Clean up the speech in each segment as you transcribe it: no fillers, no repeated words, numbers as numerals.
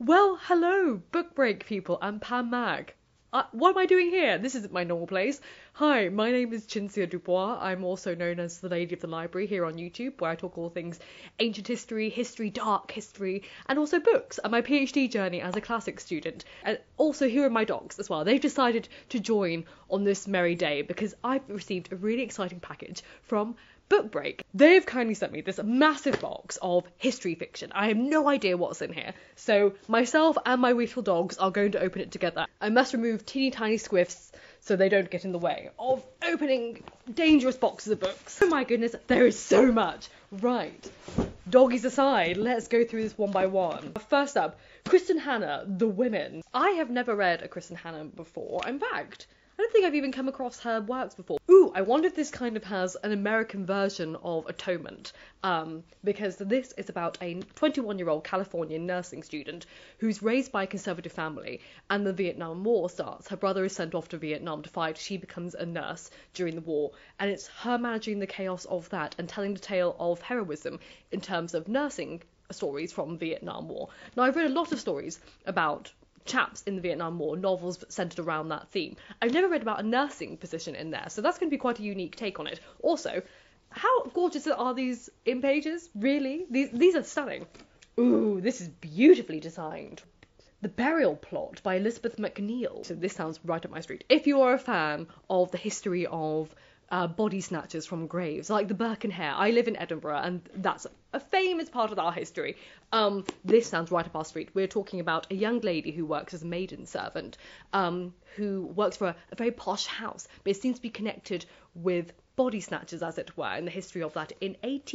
Well, hello, book break people. I'm Pam Mag. What am I doing here? This isn't my normal place. Hi, my name is Cinzia Dubois. I'm also known as the Lady of the Library here on YouTube, where I talk all things ancient history, dark history, and also books, and my PhD journey as a classics student. And also here are my dogs as well. They've decided to join on this merry day because I've received a really exciting package from Book Break. They've kindly sent me this massive box of history fiction. I have no idea what's in here, so myself and my weasel dogs are going to open it together. I must remove teeny tiny squiffs so they don't get in the way of opening dangerous boxes of books. Oh my goodness, there is so much. Right, doggies aside, let's go through this one by one. First up, Kristen Hanna, The Women. I have never read a Kristen Hanna before. In fact, I don't think I've even come across her works before. Ooh, I wonder if this kind of has an American version of Atonement, because this is about a 21-year-old Californian nursing student who's raised by a conservative family, and the Vietnam War starts. Her brother is sent off to Vietnam to fight. She becomes a nurse during the war, and it's her managing the chaos of that and telling the tale of heroism in terms of nursing stories from Vietnam War. Now, I've read a lot of stories about chaps in the Vietnam War, novels centered around that theme. I've never read about a nursing position in there, so that's going to be quite a unique take on it. Also, how gorgeous are these in pages? Really? These are stunning. Ooh, this is beautifully designed. The Burial Plot by Elizabeth McNeill. So this sounds right up my street. If you are a fan of the history of body snatchers from graves, like the Birkenhair. I live in Edinburgh, and that's a famous part of our history. This sounds right up our street. We're talking about a young lady who works as a maiden servant, who works for a very posh house, but it seems to be connected with body snatchers, as it were, in the history of that in late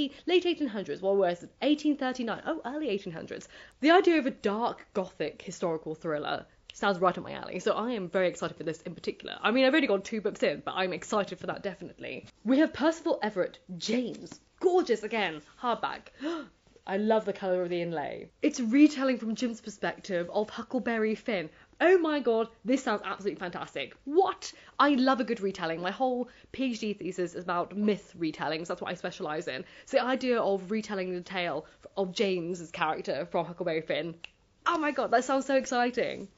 1800s. Well, whereas 1839, early 1800s. The idea of a dark gothic historical thriller sounds right up my alley, so I am very excited for this in particular. I mean, I've only got 2 books in, but I'm excited for that definitely. We have Percival Everett James. Gorgeous again, hardback. I love the colour of the inlay. It's a retelling from Jim's perspective of Huckleberry Finn. Oh my god, this sounds absolutely fantastic. What? I love a good retelling. My whole PhD thesis is about myth retellings. That's what I specialise in. So the idea of retelling the tale of James's character from Huckleberry Finn. Oh my god, that sounds so exciting.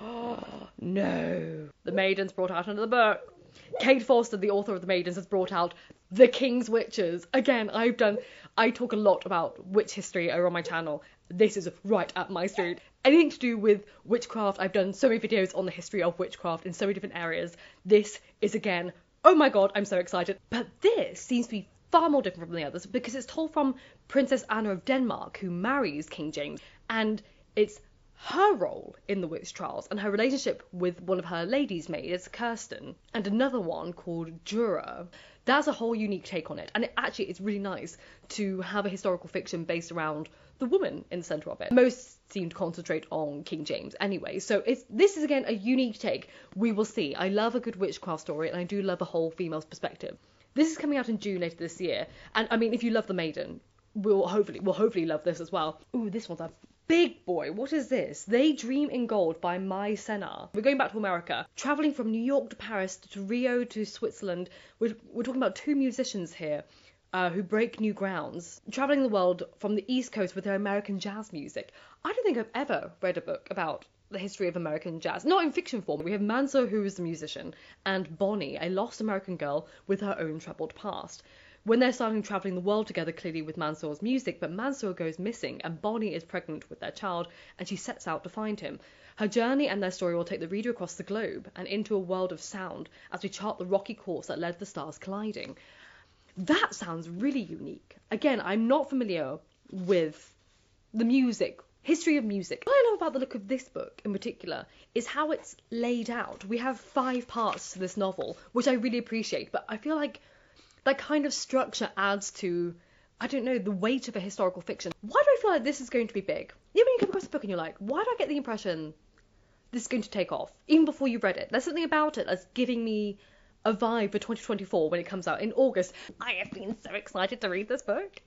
Oh, no. The Maidens brought out another book. Kate Forster, the author of The Maidens, has brought out The King's Witches. Again, I talk a lot about witch history over on my channel. This is right up my street. Anything to do with witchcraft, I've done so many videos on the history of witchcraft in so many different areas. This is, again, oh my god, I'm so excited. But this seems to be far more different from the others because it's told from Princess Anna of Denmark, who marries King James, and it's her role in the witch trials and her relationship with one of her ladies' maids, Kirsten, and another one called Jura. That's a whole unique take on it, and it's really nice to have a historical fiction based around the woman in the centre of it. Most seem to concentrate on King James anyway, so this is again a unique take. We will see. I love a good witchcraft story, and I do love a whole female's perspective. This is coming out in June later this year, and I mean, if you love The Maiden, we'll hopefully love this as well. Ooh, this one's a big boy. What is this? They Dream in Gold by Mai Senna. We're going back to America. Travelling from New York to Paris to Rio to Switzerland. We're talking about 2 musicians here who break new grounds. Travelling the world from the East Coast with their American jazz music. I don't think I've ever read a book about the history of American jazz. Not in fiction form. We have Manso, who is the musician, and Bonnie, a lost American girl with her own troubled past. When they're starting travelling the world together, clearly with Mansour's music, but Mansour goes missing and Bonnie is pregnant with their child and she sets out to find him. Her journey and their story will take the reader across the globe and into a world of sound as we chart the rocky course that led the stars colliding. That sounds really unique. Again, I'm not familiar with the music, history of music. What I love about the look of this book in particular is how it's laid out. We have 5 parts to this novel, which I really appreciate, but I feel like that kind of structure adds to, I don't know, the weight of a historical fiction. Why do I feel like this is going to be big? You know, when you come across a book and you're like, why do I get the impression this is going to take off? Even before you've read it. There's something about it that's giving me a vibe for 2024 when it comes out in August. I have been so excited to read this book.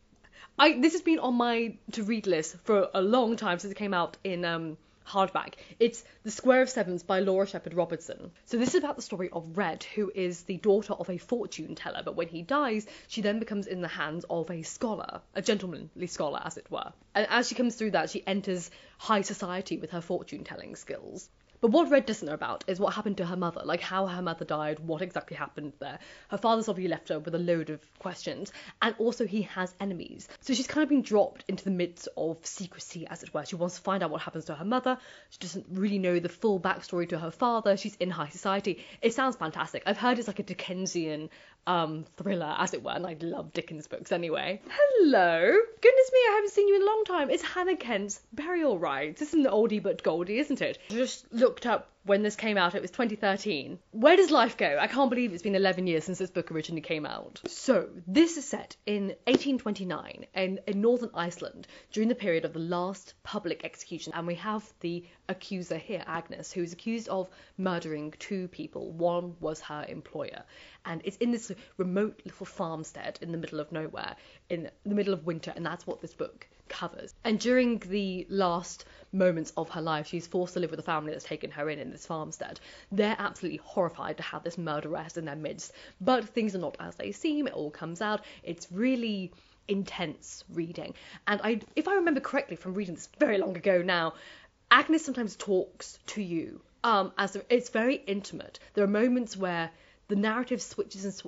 This has been on my to-read list for a long time since it came out in hardback. It's The Square of Sevens by Laura Shepherd Robertson. So this is about the story of Red, who is the daughter of a fortune teller, but when he dies, she then becomes in the hands of a scholar, a gentlemanly scholar, as it were. And as she comes through that, she enters high society with her fortune telling skills. But what Red doesn't know about is what happened to her mother, like how her mother died, what exactly happened there. Her father's obviously left her with a load of questions, and also he has enemies. So she's kind of been dropped into the midst of secrecy, as it were. She wants to find out what happens to her mother. She doesn't really know the full backstory to her father. She's in high society. It sounds fantastic. I've heard it's like a Dickensian thriller, as it were, and I love Dickens books anyway. Hello! Goodness me, I haven't seen you in a long time. It's Hannah Kent's Burial Rites. This is an oldie but goldie, isn't it? I just looked up when this came out. It was 2013. Where does life go? I can't believe it's been 11 years since this book originally came out. So, this is set in 1829 in northern Iceland during the period of the last public execution, and we have the accuser here, Agnes, who is accused of murdering 2 people. One was her employer, and it's in this remote little farmstead in the middle of nowhere, in the middle of winter, and that's what this book covers. And during the last moments of her life, she's forced to live with a family that's taken her in this farmstead. They're absolutely horrified to have this murderess in their midst, but things are not as they seem. It all comes out. It's really intense reading, and if I remember correctly from reading this very long ago now, Agnes sometimes talks to you it's very intimate. There are moments where the narrative switches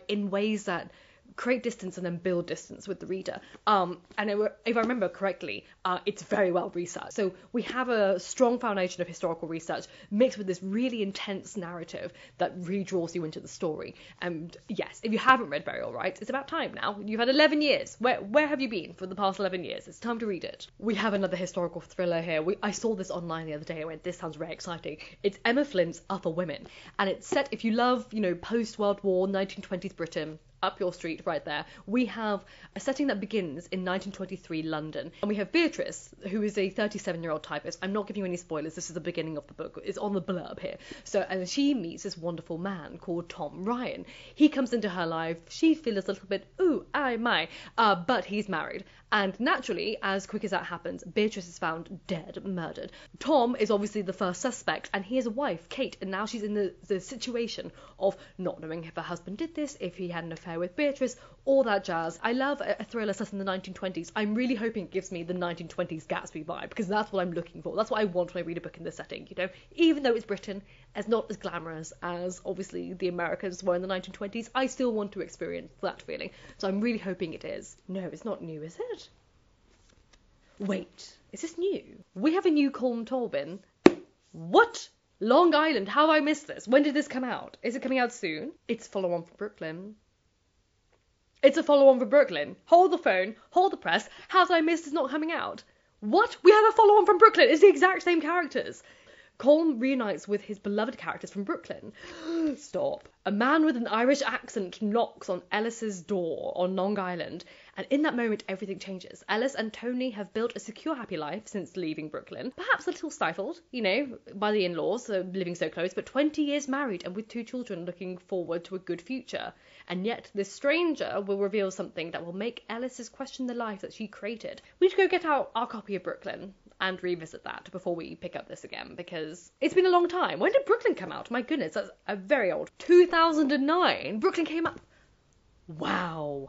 in ways that create distance and then build distance with the reader. If I remember correctly, it's very well researched. So we have a strong foundation of historical research mixed with this really intense narrative that really draws you into the story. And yes, if you haven't read Burial Rites, it's about time now. You've had 11 years. Where have you been for the past 11 years? It's time to read it. We have another historical thriller here. I saw this online the other day and went, this sounds very exciting. It's Emma Flint's Uper Women. And it's set, if you love, post-World War, 1920s Britain, up your street right there. We have a setting that begins in 1923 London, and we have Beatrice, who is a 37-year-old typist. I'm not giving you any spoilers, this is the beginning of the book, it's on the blurb here. And she meets this wonderful man called Tom Ryan. He comes into her life, she feels a little bit, ooh, I my, but he's married. And naturally, as quick as that happens, Beatrice is found dead, murdered. Tom is obviously the first suspect, and he has a wife, Kate, and now she's in the situation of not knowing if her husband did this, if he had an affair with Beatrice, all that jazz. I love a thriller set in the 1920s. I'm really hoping it gives me the 1920s Gatsby vibe, because that's what I'm looking for. That's what I want when I read a book in this setting, Even though it's Britain, it's not as glamorous as, obviously, the Americans were in the 1920s, I still want to experience that feeling. So I'm really hoping it is. No, it's not new, is it? Wait, is this new? We have a new Colm Tobin. What? Long Island, how have I missed this? When did this come out? Is it coming out soon? It's a follow-on for Brooklyn. It's a follow-on for Brooklyn. Hold the phone, hold the press. How did I miss this not coming out? What? We have a follow-on from Brooklyn. It's the exact same characters. Colm reunites with his beloved characters from Brooklyn. Stop. A man with an Irish accent knocks on Ellis's door on Long Island, and in that moment everything changes. Ellis and Tony have built a secure, happy life since leaving Brooklyn. Perhaps a little stifled, by the in-laws, living so close, but 20 years married and with 2 children looking forward to a good future. And yet this stranger will reveal something that will make Ellis question the life that she created. We need to go get out our copy of Brooklyn and revisit that before we pick up this again, because it's been a long time. When did Brooklyn come out? My goodness, that's a very old. 2009? Brooklyn came out. Wow.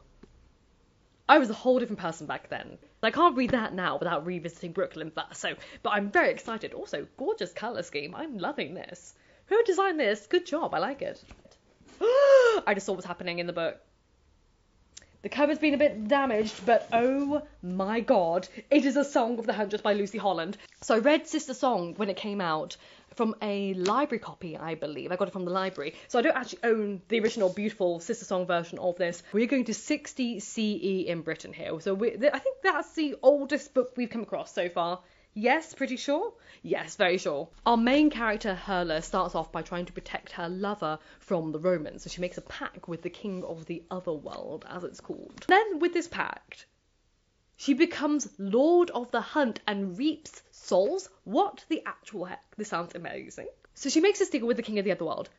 I was a whole different person back then. I can't read that now without revisiting Brooklyn first, but I'm very excited. Also, gorgeous colour scheme. I'm loving this. Who designed this? Good job, I like it. I just saw what's happening in the book. The cover's been a bit damaged, but oh my god, it is A Song of the Hundredth by Lucy Holland. So I read Sister Song when it came out from a library copy, I believe. I got it from the library. So I don't actually own the original beautiful Sister Song version of this. We're going to 60 CE in Britain here. So I think that's the oldest book we've come across so far. Yes, pretty sure? Yes, very sure. Our main character, Herla, starts off by trying to protect her lover from the Romans. So she makes a pact with the king of the otherworld, as it's called. Then, with this pact, she becomes Lord of the Hunt and reaps souls. What the actual heck? This sounds amazing. So she makes this deal with the king of the otherworld.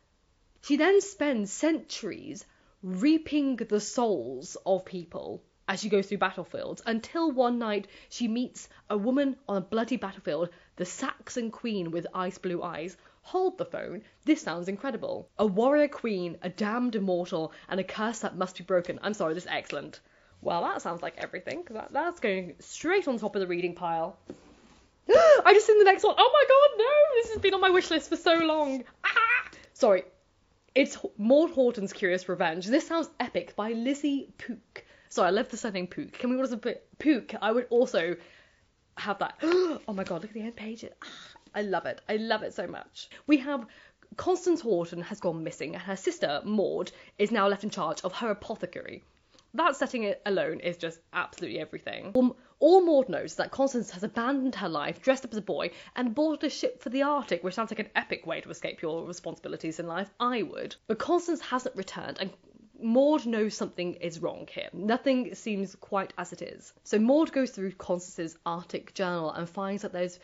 She then spends centuries reaping the souls of people as she goes through battlefields, until one night she meets a woman on a bloody battlefield, the Saxon queen with ice blue eyes. Hold the phone, this sounds incredible. A warrior queen, a damned immortal, and a curse that must be broken. I'm sorry, this is excellent. Well, that sounds like everything, because that's going straight on top of the reading pile. I just seen the next one. Oh my god, no! This has been on my wish list for so long. Ah! Sorry. It's Maud Horton's Curious Revenge. This sounds epic, by Lizzie Pook. Sorry, I love the surname Pook. Can we order a bit Pook? I would also have that. Oh my god, look at the end page. I love it. I love it so much. We have Constance Horton has gone missing, and her sister, Maud, is now left in charge of her apothecary. That setting alone is just absolutely everything. All Maud knows is that Constance has abandoned her life, dressed up as a boy, and boarded a ship for the Arctic, which sounds like an epic way to escape your responsibilities in life. I would. But Constance hasn't returned, and Maud knows something is wrong here. Nothing seems quite as it is. So Maud goes through Constance's Arctic journal and finds that there's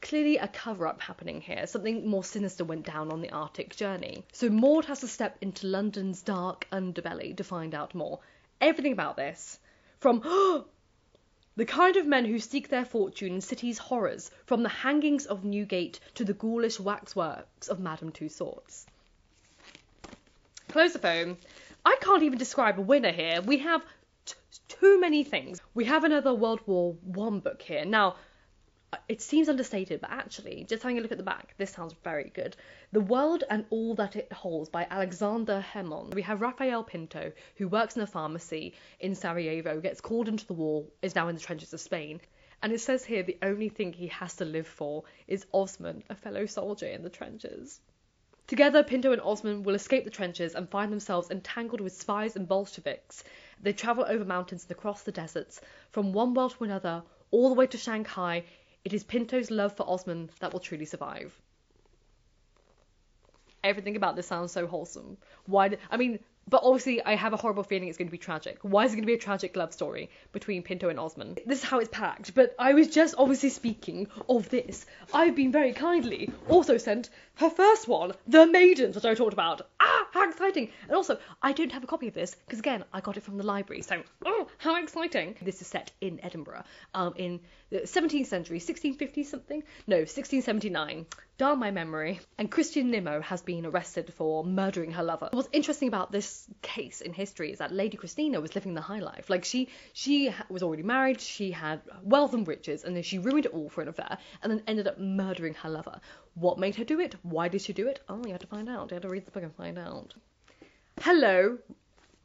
clearly a cover-up happening here. Something more sinister went down on the Arctic journey. So Maud has to step into London's dark underbelly to find out more. Everything about this, from the kind of men who seek their fortune in cities' horrors, from the hangings of Newgate to the ghoulish waxworks of Madame Tussauds. Close the phone. I can't even describe a winner here. We have too many things. We have another World War I book here. Now, it seems understated, but actually, just having a look at the back, this sounds very good. The World and All That It Holds by Alexander Hemon. We have Rafael Pinto, who works in a pharmacy in Sarajevo, gets called into the war, is now in the trenches of Spain. And it says here the only thing he has to live for is Osman, a fellow soldier in the trenches. Together, Pinto and Osman will escape the trenches and find themselves entangled with spies and Bolsheviks. They travel over mountains and across the deserts, from one world to another, all the way to Shanghai. It is Pinto's love for Osman that will truly survive. Everything about this sounds so wholesome. But obviously I have a horrible feeling it's going to be tragic. Why is it going to be a tragic love story between Pinto and Osman? This is how it's packed, but I was just obviously speaking of this. I've been very kindly also sent her first one, The Maidens, which I talked about. How exciting! And also, I don't have a copy of this, because again, I got it from the library, so, how exciting! This is set in Edinburgh, in the 17th century, 1650 something? No, 1679. Darn my memory. And Christian Nimmo has been arrested for murdering her lover. What's interesting about this case in history is that Lady Christina was living the high life. Like, she was already married, she had wealth and riches, and then she ruined it all for an affair, and then ended up murdering her lover. What made her do it? Why did she do it? Oh, you had to find out. You had to read the book and find out. Hello,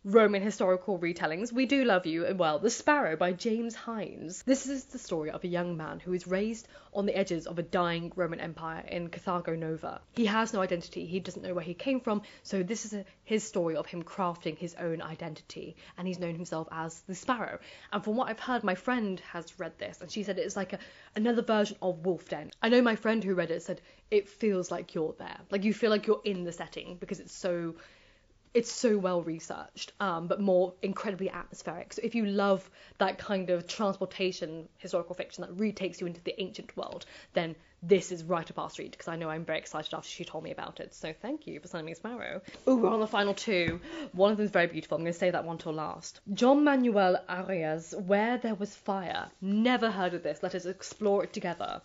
Roman historical retellings. We do love you. And well, The Sparrow by James Hines. This is the story of a young man who is raised on the edges of a dying Roman Empire in Carthago Nova. He has no identity. He doesn't know where he came from. So this is his story of him crafting his own identity. And he's known himself as the Sparrow. And from what I've heard, my friend has read this and she said it's like another version of Wolf Den. I know my friend who read it said it feels like you're there. Like you feel like you're in the setting because it's so well researched, but more incredibly atmospheric. So if you love that kind of transportation historical fiction that really takes you into the ancient world, then this is right up our street, because I know I'm very excited after she told me about it. So thank you for sending me Sparrow. Oh, we're on the final two. One of them is very beautiful. I'm going to save that one till last. John Manuel Arias, Where There Was Fire. Never heard of this. Let us explore it together.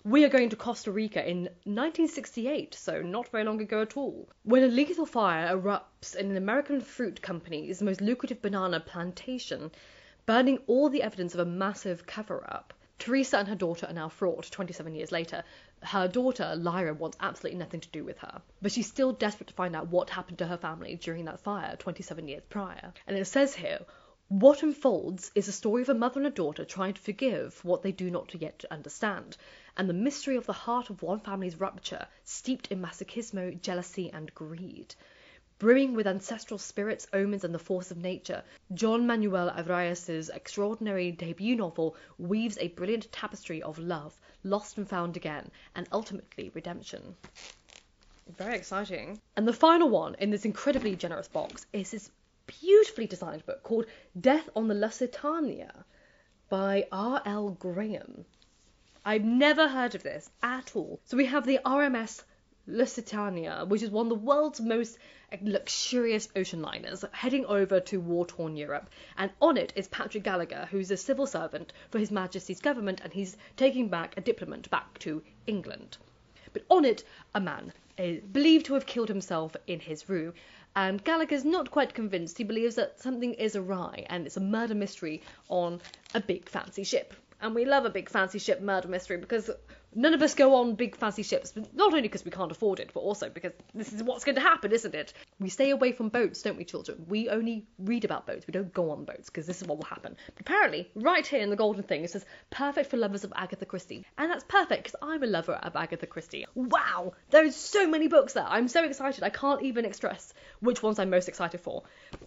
We are going to Costa Rica in 1968, so not very long ago at all, when a lethal fire erupts in an American fruit company's most lucrative banana plantation, burning all the evidence of a massive cover-up. Teresa and her daughter are now fraught 27 years later. Her daughter, Lyra, wants absolutely nothing to do with her, but she's still desperate to find out what happened to her family during that fire 27 years prior. And it says here, what unfolds is a story of a mother and a daughter trying to forgive what they do not yet understand, and the mystery of the heart of one family's rupture, steeped in masochismo, jealousy, and greed. Brewing with ancestral spirits, omens, and the force of nature, John Manuel Arias' extraordinary debut novel weaves a brilliant tapestry of love, lost and found again, and ultimately redemption. Very exciting. And the final one in this incredibly generous box is this beautifully designed book called Death on the Lusitania by R.L. Graham. I've never heard of this at all. So we have the RMS Litania, which is one of the world's most luxurious ocean liners, heading over to war-torn Europe. And on it is Patrick Gallagher, who's a civil servant for His Majesty's government, and he's taking back a diplomat back to England. But on it, a man is believed to have killed himself in his room, and Gallagher's not quite convinced. He believes that something is awry, and it's a murder mystery on a big fancy ship. And we love a big fancy ship murder mystery because none of us go on big fancy ships, not only because we can't afford it, but also because this is what's going to happen, isn't it? We stay away from boats, don't we, children? We only read about boats. We don't go on boats because this is what will happen. But apparently, right here in the golden thing, it says perfect for lovers of Agatha Christie. And that's perfect because I'm a lover of Agatha Christie. Wow! There's so many books there. I'm so excited. I can't even express which ones I'm most excited for.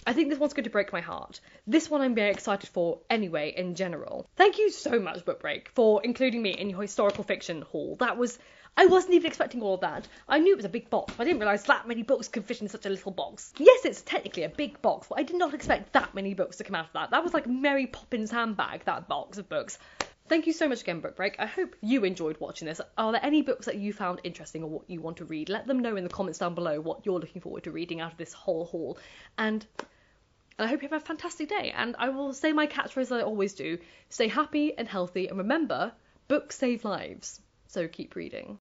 I think this one's going to break my heart. This one I'm very excited for anyway, in general. Thank you so much, Book Break, for including me in your historical fiction haul. I wasn't even expecting all of that. I knew it was a big box, but I didn't realise that many books could fit in such a little box. Yes, it's technically a big box, but I did not expect that many books to come out of that. That was like Mary Poppins' handbag, that box of books. Thank you so much again, Book Break. I hope you enjoyed watching this. Are there any books that you found interesting or what you want to read? Let them know in the comments down below what you're looking forward to reading out of this whole haul. And I hope you have a fantastic day. And I will say my catchphrase that I always do. Stay happy and healthy, and remember, books save lives. So keep reading.